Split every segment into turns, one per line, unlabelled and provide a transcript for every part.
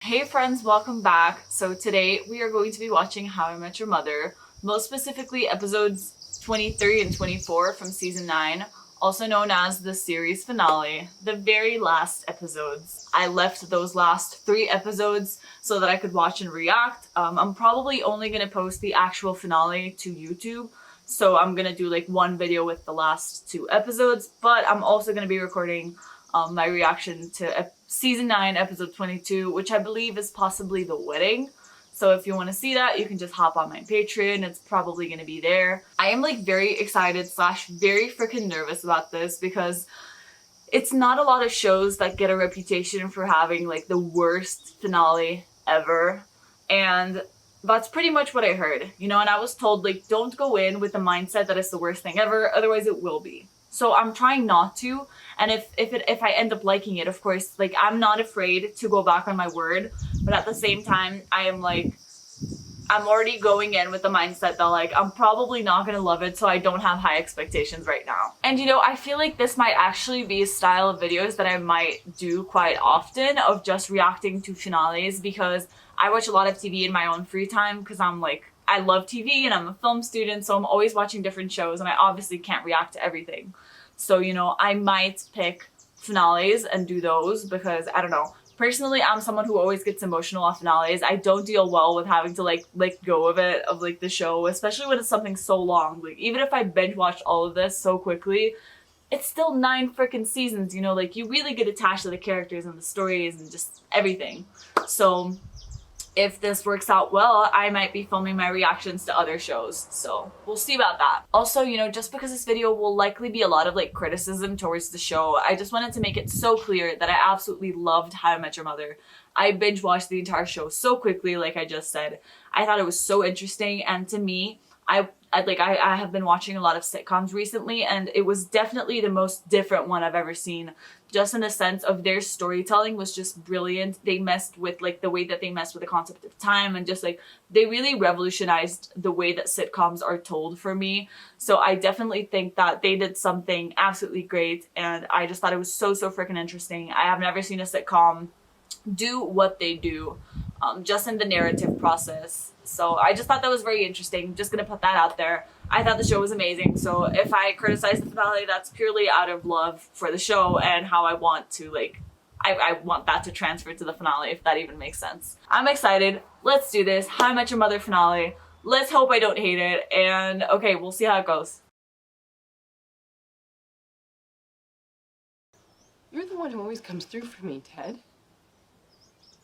Hey friends, welcome back. So today we are going to be watching How I Met Your Mother, most specifically episodes 23 and 24 from season 9, also known as the series finale, the very last episodes. I left those last 3 episodes so that I could watch and react. I'm probably only going to post the actual finale to YouTube, so I'm going to do like one video with the last 2 episodes, but I'm also going to be recording my reaction to season 9, episode 22, which I believe is possibly the wedding. So if you want to see that, you can just hop on my Patreon. It's probably going to be there. I am like very excited slash very freaking nervous about this because it's not a lot of shows that get a reputation for having like the worst finale ever. And that's pretty much what I heard, and I was told like don't go in with the mindset that it's the worst thing ever, otherwise it will be. So I'm trying not to, and if I end up liking it, of course, like I'm not afraid to go back on my word, but at the same time, I'm already going in with the mindset that like I'm probably not gonna love it, so I don't have high expectations right now. And I feel like this might actually be a style of videos that I might do quite often, of just reacting to finales, because I watch a lot of TV in my own free time because I love TV and I'm a film student, so I'm always watching different shows and I obviously can't react to everything. So, I might pick finales and do those because I don't know. Personally, I'm someone who always gets emotional off finales. I don't deal well with having to like let go of it, of like the show, especially when it's something so long. Like even if I binge watched all of this so quickly, it's still 9 freaking seasons, like you really get attached to the characters and the stories and just everything. So if this works out well, I might be filming my reactions to other shows, so we'll see about that. Also, just because this video will likely be a lot of like criticism towards the show, I just wanted to make it so clear that I absolutely loved How I Met Your Mother. I binge watched the entire show so quickly, like I just said. I thought it was so interesting, and to me, I have been watching a lot of sitcoms recently, and it was definitely the most different one I've ever seen. Just in the sense of their storytelling was just brilliant. They messed with like the way that they messed with the concept of time, and just like they really revolutionized the way that sitcoms are told for me. So I definitely think that they did something absolutely great, and I just thought it was so freaking interesting. I have never seen a sitcom do what they do, just in the narrative process. So I just thought that was very interesting. Just gonna put that out there. I thought the show was amazing. So if I criticize the finale, that's purely out of love for the show and how I want to I want that to transfer to the finale, if that even makes sense. I'm excited. Let's do this. How I Met Your Mother finale. Let's hope I don't hate it. And okay, we'll see how it goes.
You're the one who always comes through for me, Ted.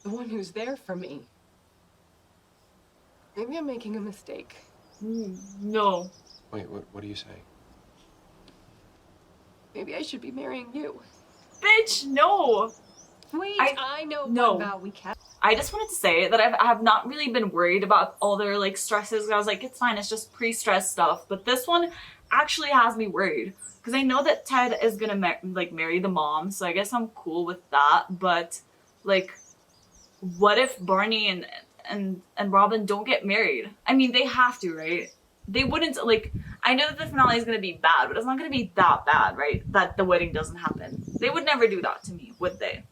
The one who's there for me. Maybe I'm making a mistake.
No.
Wait, what are you saying?
Maybe I should be marrying you.
Bitch, no.
Wait, I know
no.
one vow we kept.
I just wanted to say that I have not really been worried about all their like stresses. I was like, it's fine, it's just pre-stress stuff. But this one actually has me worried because I know that Ted is gonna marry the mom, so I guess I'm cool with that. But like, what if Barney and Robin don't get married? I mean, they have to, right? They wouldn't, like, I know that the finale is gonna be bad, but it's not gonna be that bad, right? That the wedding doesn't happen. They would never do that to me, would they?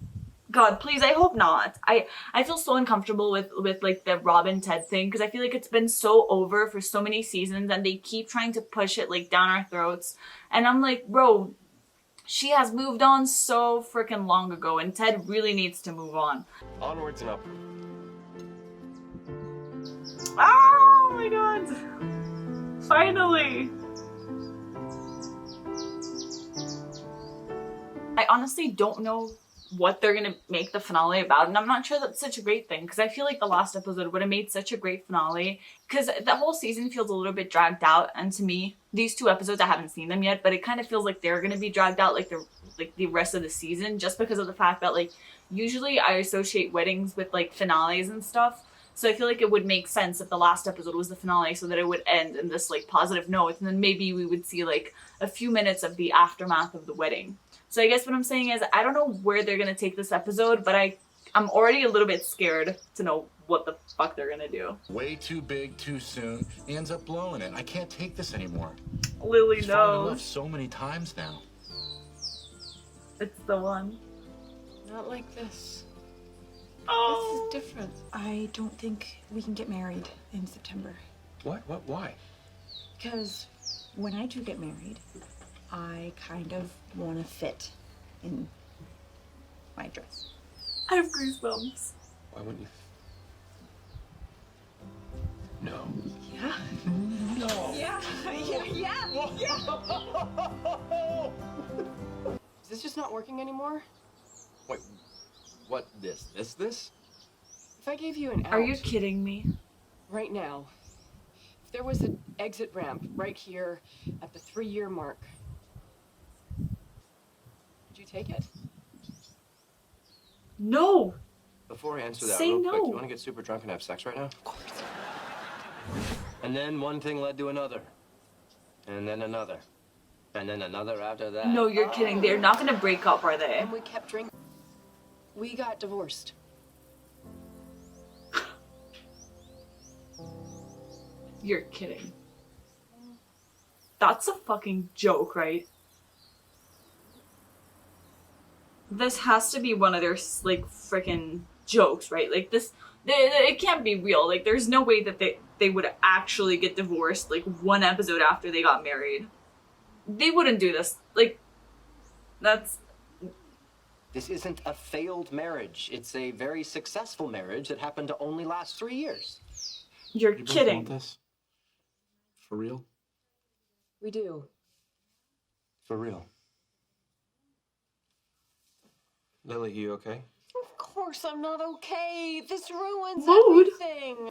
God, please, I hope not. I feel so uncomfortable with like the Robin Ted thing because I feel like it's been so over for so many seasons and they keep trying to push it like down our throats. And I'm like, bro, she has moved on so freaking long ago and Ted really needs to move on.
Onwards and upwards.
Oh my god. Finally. I honestly don't know what they're gonna make the finale about, and I'm not sure that's such a great thing because I feel like the last episode would have made such a great finale because the whole season feels a little bit dragged out, and to me these 2 episodes, I haven't seen them yet, but it kind of feels like they're gonna be dragged out like the rest of the season, just because of the fact that like usually I associate weddings with like finales and stuff. So I feel like it would make sense if the last episode was the finale so that it would end in this like positive note, and then maybe we would see like a few minutes of the aftermath of the wedding. So I guess what I'm saying is I don't know where they're gonna take this episode, but I'm already a little bit scared to know what the fuck they're gonna do.
Way too big, too soon. He ends up blowing it. I can't take this anymore.
Lily
He's fallen in love
knows.
so many times now.
It's the one.
Not like this.
Oh.
This is different.
I don't think we can get married in September.
What? Why?
Because when I do get married, I kind of want to fit in my dress.
I have goosebumps.
Why wouldn't you? No.
Yeah?
No.
Yeah.
Is this just not working anymore?
Wait, what? This?
If I gave you an out
Are you kidding me?
right now, if there was an exit ramp right here at the 3-year mark, would you take it?
No.
Before I answer that,
Say
real quick,
no.
you want to get super drunk and have sex right now?
Of course.
And then one thing led to another, and then another, and then another after that.
No, you're kidding. They're not gonna break up, are they?
And we kept drinking. We got divorced.
You're kidding. That's a fucking joke, right? This has to be one of their like freaking jokes, right? Like this, it can't be real. Like there's no way that they would actually get divorced like one episode after they got married. They wouldn't do this. Like that's
This isn't a failed marriage. It's a very successful marriage that happened to only last 3 years.
you're
You both
kidding.
want this? For real?
We do.
For real.
Lily, you okay?
Of course I'm not okay. This ruins
Mood.
everything.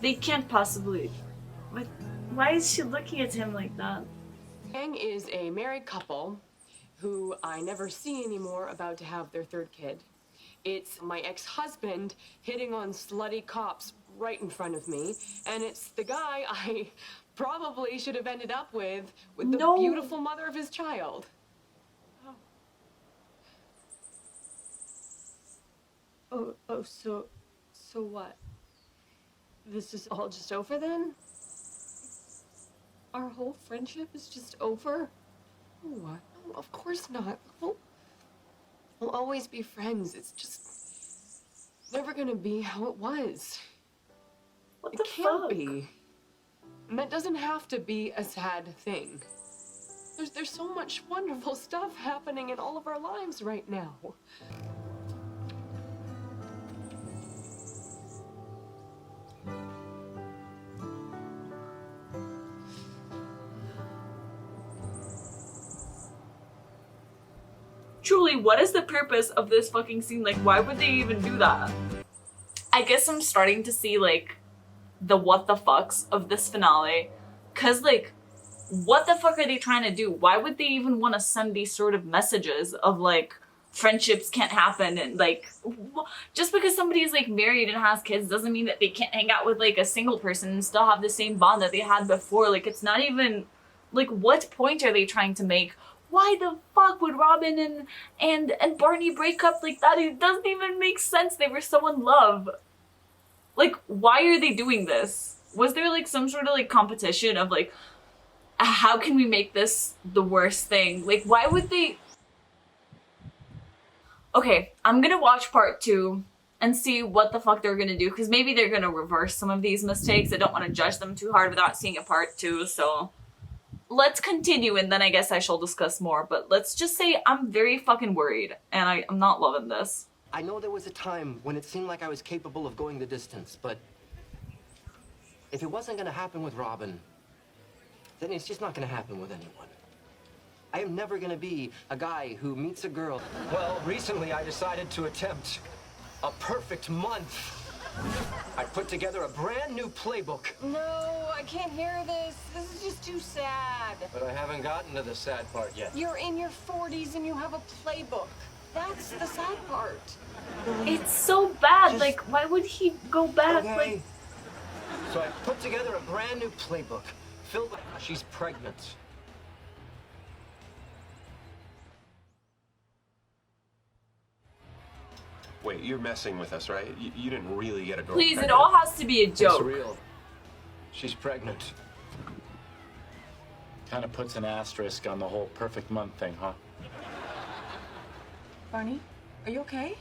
They can't possibly. What? Why is she looking at him like that?
Yang is a married couple who I never see anymore, about to have their 3rd kid. It's my ex-husband hitting on slutty cops right in front of me, and it's the guy I probably should have ended up with the
No.
beautiful mother of his child. Oh, so what? This is all just over then? Our whole friendship is just over? No, of course not. We'll always be friends. It's just never gonna be how it was.
What
It
the
can't
fuck?
be. And that doesn't have to be a sad thing. There's so much wonderful stuff happening in all of our lives right now.
Truly, what is the purpose of this fucking scene? Like, why would they even do that? I guess I'm starting to see, like, the what the fucks of this finale. Cause, like, what the fuck are they trying to do? Why would they even want to send these sort of messages of, like, friendships can't happen and, like, just because somebody's, like, married and has kids doesn't mean that they can't hang out with, like, a single person and still have the same bond that they had before. Like, it's not even, like, what point are they trying to make? Why the fuck would Robin and Barney break up like that? It doesn't even make sense. They were so in love. Like, why are they doing this? Was there like some sort of like competition of like, how can we make this the worst thing? Like, why would they? Okay, I'm gonna watch part 2 and see what the fuck they're gonna do, because maybe they're gonna reverse some of these mistakes. I don't want to judge them too hard without seeing a part 2, so let's continue and then I guess I shall discuss more. But let's just say I'm very fucking worried and I'm not loving this.
I know there was a time when it seemed like I was capable of going the distance, but if it wasn't going to happen with Robin, then it's just not going to happen with anyone. I am never going to be a guy who meets a girl. Well, recently I decided to attempt a perfect month. I put together a brand new playbook.
No, I can't hear this. This is just too sad.
But I haven't gotten to the sad part yet.
You're in your 40s and you have a playbook. That's the sad part.
It's so bad. Like, why would he go back?
Okay.
Like,
So I put together a brand new playbook filled with... She's pregnant.
Wait, you're messing with us, right? You didn't really get a girl
please, it
pregnant.
all has to be a
It's
joke.
real. She's pregnant.
Kind of puts an asterisk on the whole perfect month thing, huh?
Barney, Are you okay?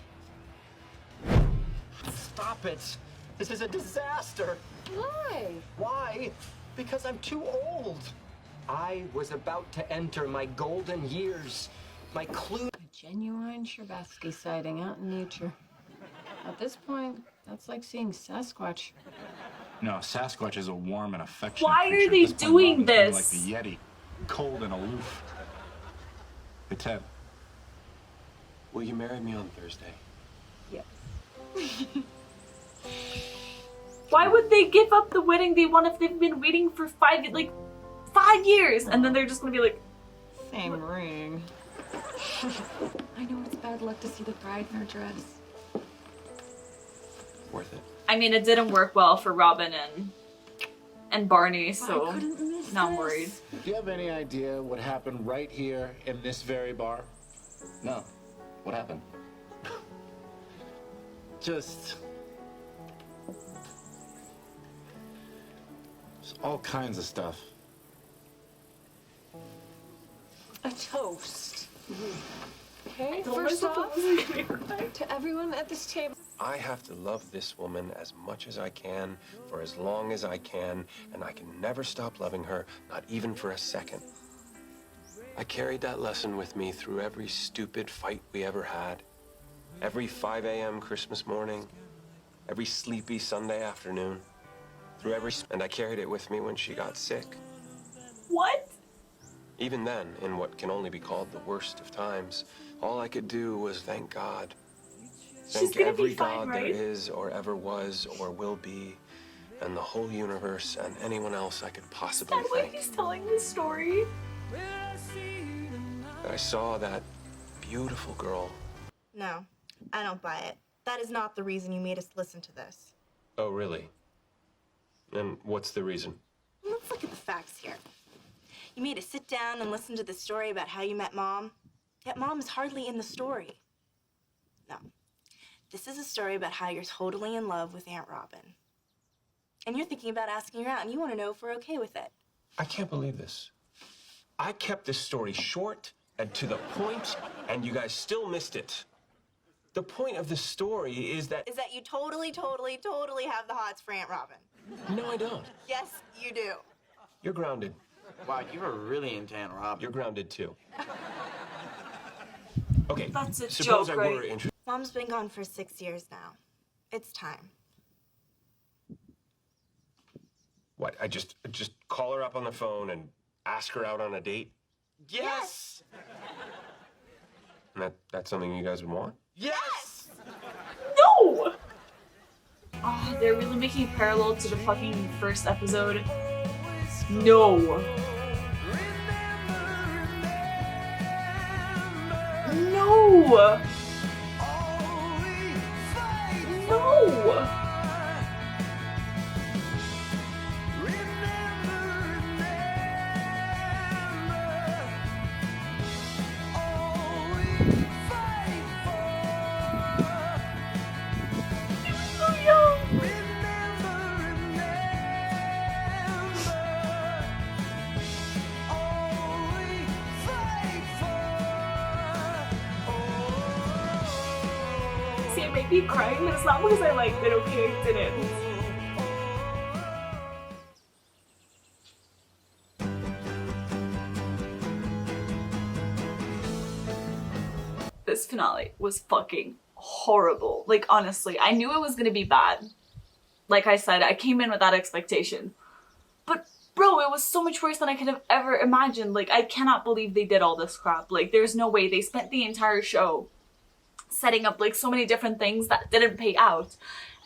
Stop it. This is a disaster.
Why?
Why? Because I'm too old. I was about to enter my golden years. My clue.
A genuine Sherbatsky sighting out in nature. At this point, that's like seeing Sasquatch.
No, Sasquatch is a warm and affectionate
Why are
creature.
they
At this point,
doing
Robin's more
this?
like the Yeti, cold and aloof. Hey, Ted.
Will you marry me on Thursday?
Yes.
Why would they give up the wedding they want if they've been waiting for 5 years? And then they're just gonna be like,
Same ring.
I know it's bad luck to see the bride in her dress.
Worth it.
I mean, it didn't work well for Robin and Barney,
I
so
couldn't miss
now I'm
this.
worried.
Do you have any idea what happened right here in this very bar?
No. What happened?
Just all kinds of stuff.
A toast. Okay,
told
first
myself I
off,
wasn't gonna cry.
to everyone at this table.
I have to love this woman as much as I can, for as long as I can, and I can never stop loving her, not even for a second. I carried that lesson with me through every stupid fight we ever had, every 5 a.m. Christmas morning, every sleepy Sunday afternoon, and I carried it with me when she got sick.
What?
Even then, in what can only be called the worst of times, all I could do was thank God.
She's
Thank
gonna be
every
fine,
God
right?
there is or ever was or will be, and the whole universe and anyone else I could possibly
That way
thank.
he's telling the story.
That I saw that beautiful girl.
No, I don't buy it. That is not the reason you made us listen to this.
Oh, really? And what's the reason?
Let's look at the facts here. You made us sit down and listen to the story about how you met Mom, yet Mom is hardly in the story. No. This is a story about how you're totally in love with Aunt Robin. And you're thinking about asking her out, and you want to know if we're okay with it.
I can't believe this. I kept this story short and to the point, and you guys still missed it. The point of the story is that...
Is that you totally have the hots for Aunt Robin.
No, I don't.
Yes, you do.
You're grounded.
Wow, you were really into Aunt Robin.
You're grounded, too. Okay,
That's a
suppose
joke,
I were
right?
interested.
Mom's been gone for 6 years now. It's time.
What, I just call her up on the phone and ask her out on a date?
Yes!
And that's something you guys would want?
Yes!
No! Oh, they're really making it parallel to the fucking first episode. No. No! No! So young. See, it made me cry, but it's not because I liked it, okay? I didn't. This finale was fucking horrible. Like, honestly, I knew it was gonna be bad. Like I said, I came in with that expectation. But, bro, it was so much worse than I could have ever imagined. Like, I cannot believe they did all this crap. Like, there's no way. They spent the entire show setting up, like, so many different things that didn't pay out.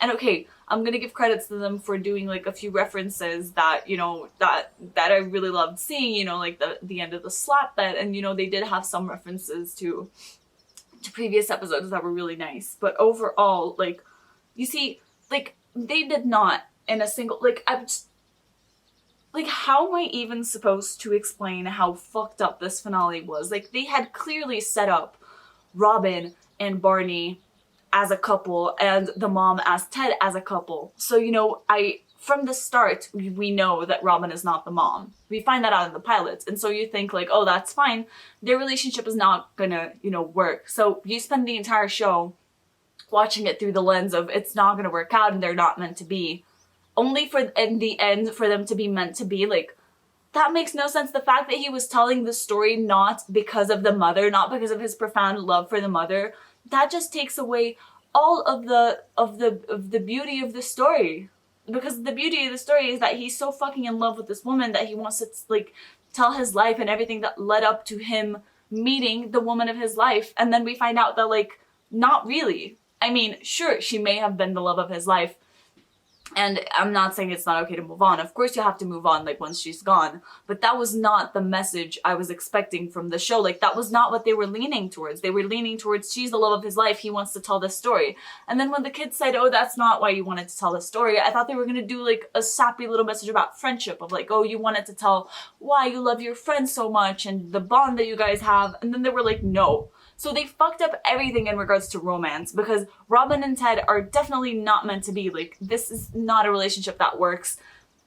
And, okay, I'm gonna give credits to them for doing, like, a few references that, you know, that I really loved seeing, you know, like, the end of the slap bet. And, you know, they did have some references to previous episodes that were really nice. But overall, like, you see, like, they did not in a single, like, I'm just, like, how am I even supposed to explain how fucked up this finale was? Like, they had clearly set up Robin and Barney as a couple and the mom as Ted as a couple. So, you know, from the start, we know that Robin is not the mom. We find that out in the pilots. And so you think like, oh, that's fine. Their relationship is not gonna, you know, work. So you spend the entire show watching it through the lens of it's not gonna work out and they're not meant to be. Only for, in the end, for them to be meant to be, like, that makes no sense. The fact that he was telling the story not because of the mother, not because of his profound love for the mother, that just takes away all of the beauty of the story. Because the beauty of the story is that he's so fucking in love with this woman that he wants to like tell his life and everything that led up to him meeting the woman of his life. And then we find out that like, not really. I mean, sure, she may have been the love of his life. And I'm not saying it's not okay to move on. Of course you have to move on, like, once she's gone. But that was not the message I was expecting from the show. Like, that was not what they were leaning towards. They were leaning towards, she's the love of his life, he wants to tell this story. And then when the kids said, oh, that's not why you wanted to tell this story, I thought they were going to do, like, a sappy little message about friendship. Of, like, oh, you wanted to tell why you love your friends so much and the bond that you guys have. And then they were like, no. So they fucked up everything in regards to romance because Robin and Ted are definitely not meant to be. Like, this is not a relationship that works.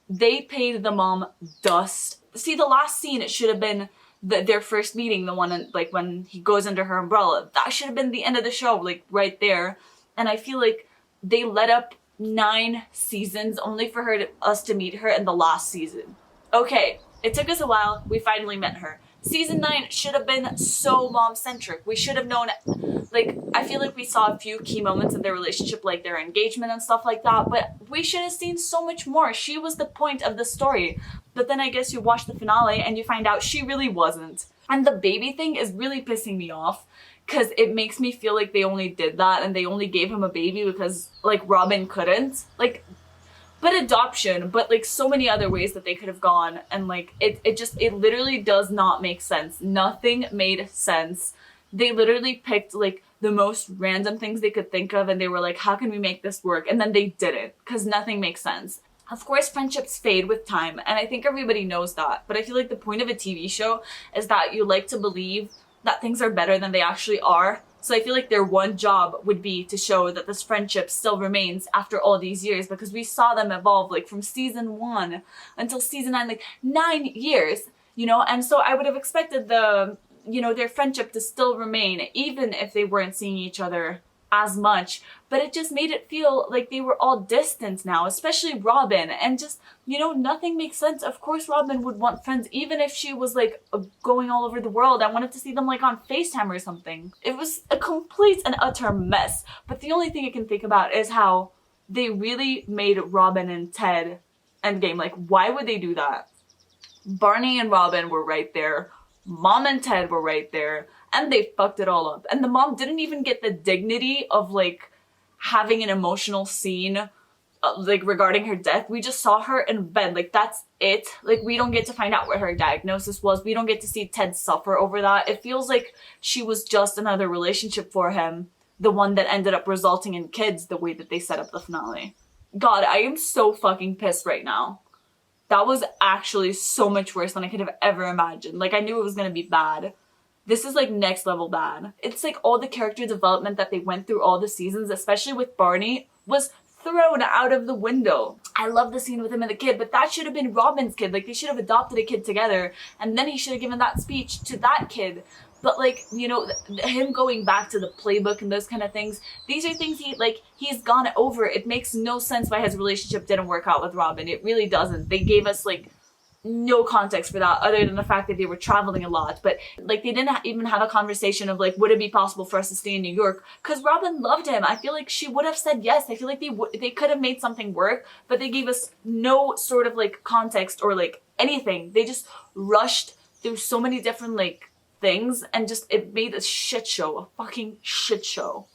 They paid the mom dust. See, the last scene, it should have been their first meeting, the one like when he goes under her umbrella. That should have been the end of the show, like right there. And I feel like they let up 9 seasons only for us to meet her in the last season. Okay, it took us a while. We finally met her. Season 9 should have been so mom-centric. We should have known, like, I feel like we saw a few key moments of their relationship, like their engagement and stuff like that, but we should have seen so much more. She was the point of the story. But then I guess you watch the finale and you find out she really wasn't. And the baby thing is really pissing me off because it makes me feel like they only did that and they only gave him a baby because, like, Robin couldn't. Like, but adoption, but like so many other ways that they could have gone. And like, it literally does not make sense. Nothing made sense. They literally picked like the most random things they could think of and they were like, how can we make this work? And then they didn't because nothing makes sense. Of course, friendships fade with time. And I think everybody knows that. But I feel like the point of a TV show is that you like to believe that things are better than they actually are. So I feel like their one job would be to show that this friendship still remains after all these years because we saw them evolve like from season 1 until season 9, like 9 years, you know? And so I would have expected their friendship to still remain even if they weren't seeing each other as much, but it just made it feel like they were all distant now, especially Robin, and just, you know, nothing makes sense. Of course Robin would want friends even if she was like going all over the world. I wanted to see them like on FaceTime or something. It was a complete and utter mess, but the only thing I can think about is how they really made Robin and Ted endgame. Like, why would they do that? Barney and Robin were right there. Mom and Ted were right there. And they fucked it all up. And the mom didn't even get the dignity of like having an emotional scene like regarding her death. We just saw her in bed. Like, that's it. Like, we don't get to find out what her diagnosis was. We don't get to see Ted suffer over that. It feels like she was just another relationship for him. The one that ended up resulting in kids the way that they set up the finale. God, I am so fucking pissed right now. That was actually so much worse than I could have ever imagined. Like, I knew it was gonna be bad. This is like next level bad. It's like all the character development that they went through all the seasons, especially with Barney, was thrown out of the window. I love the scene with him and the kid, but that should have been Robin's kid. Like, they should have adopted a kid together and then he should have given that speech to that kid. But like, you know, him going back to the playbook and those kind of things, these are things he's gone over. It makes no sense why his relationship didn't work out with Robin. It really doesn't. They gave us like no context for that other than the fact that they were traveling a lot. But like, they didn't even have a conversation of like, would it be possible for us to stay in New York? Because Robin loved him. I feel like she would have said yes. I feel like they could have made something work, but they gave us no sort of like context or like anything. They just rushed through so many different like things and just it made a shit show, a fucking shit show.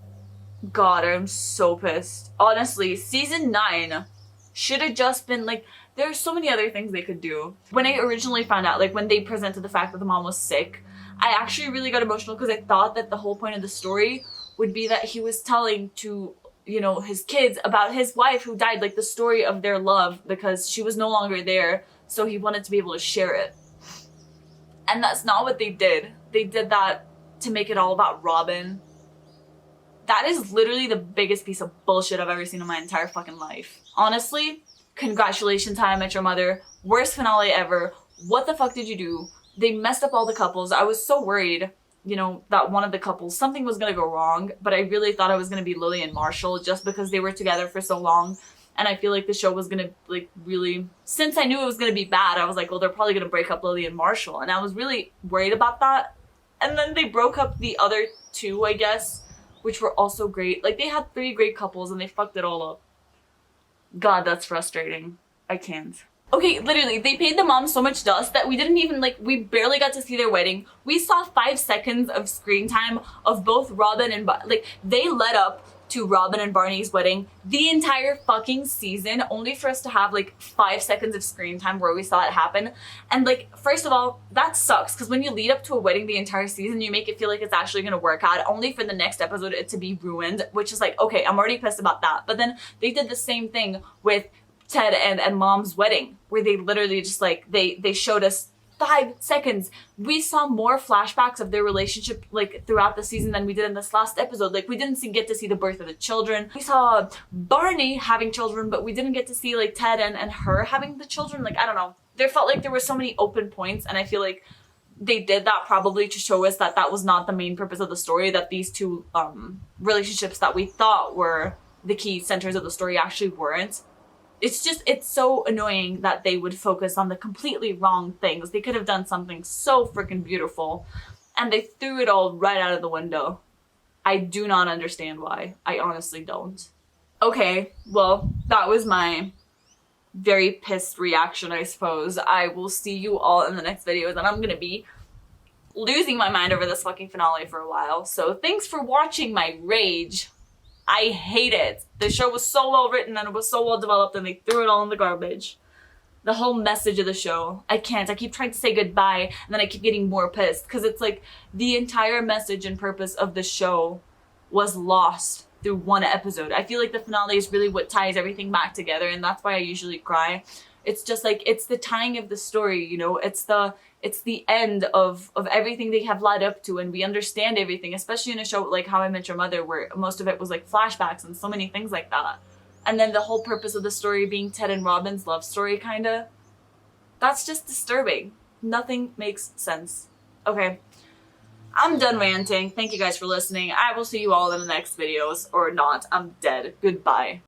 God, I'm so pissed. Honestly, season 9 should have just been like, there are so many other things they could do. When I originally found out, like when they presented the fact that the mom was sick, I actually really got emotional because I thought that the whole point of the story would be that he was telling to, you know, his kids about his wife who died, like the story of their love because she was no longer there, so he wanted to be able to share it. And that's not what they did. They did that to make it all about Robin. That is literally the biggest piece of bullshit I've ever seen in my entire fucking life. Honestly, Congratulations, How I Met Your Mother. Worst finale ever. What the fuck did you do? They messed up all the couples. I was so worried, you know, that one of the couples, something was gonna go wrong, but I really thought it was gonna be Lily and Marshall just because they were together for so long. And I feel like the show was gonna, like, really, since I knew it was gonna be bad, I was like, well, they're probably gonna break up Lily and Marshall. And I was really worried about that. And then they broke up the other two, I guess, which were also great. Like, they had 3 great couples and they fucked it all up. God, that's frustrating. I can't. Okay, literally, they paid the mom so much dust that we didn't even, like, we barely got to see their wedding. We saw 5 seconds of screen time of both Robin and, like, they led up to Robin and Barney's wedding the entire fucking season, only for us to have, like, 5 seconds of screen time where we saw it happen. And, like, first of all, that sucks, because when you lead up to a wedding the entire season, you make it feel like it's actually gonna work out, only for the next episode it to be ruined, which is like, okay, I'm already pissed about that. But then they did the same thing with Ted and Mom's wedding, where they literally just, like, they showed us 5 seconds. We saw more flashbacks of their relationship, like, throughout the season than we did in this last episode. Like, we didn't get to see the birth of the children. We saw Barney having children, but we didn't get to see, like, Ted and her having the children. Like, I don't know. There felt like there were so many open points, and I feel like they did that probably to show us that that was not the main purpose of the story, that these two relationships that we thought were the key centers of the story actually weren't. It's so annoying that they would focus on the completely wrong things. They could have done something so freaking beautiful, and they threw it all right out of the window. I do not understand why. I honestly don't. Okay, well, that was my very pissed reaction, I suppose. I will see you all in the next videos, and I'm gonna be losing my mind over this fucking finale for a while. So thanks for watching my rage. I hate it. The show was so well written and it was so well developed, and they threw it all in the garbage. The whole message of the show. I can't. I keep trying to say goodbye, and then I keep getting more pissed, because it's like the entire message and purpose of the show was lost through one episode. I feel like the finale is really what ties everything back together, and that's why I usually cry. It's just like, it's the tying of the story, you know? It's the end of everything they have led up to, and we understand everything, especially in a show like How I Met Your Mother, where most of it was like flashbacks and so many things like that. And then the whole purpose of the story being Ted and Robin's love story, kinda. That's just disturbing. Nothing makes sense. Okay. I'm done ranting. Thank you guys for listening. I will see you all in the next videos. Or not. I'm dead. Goodbye.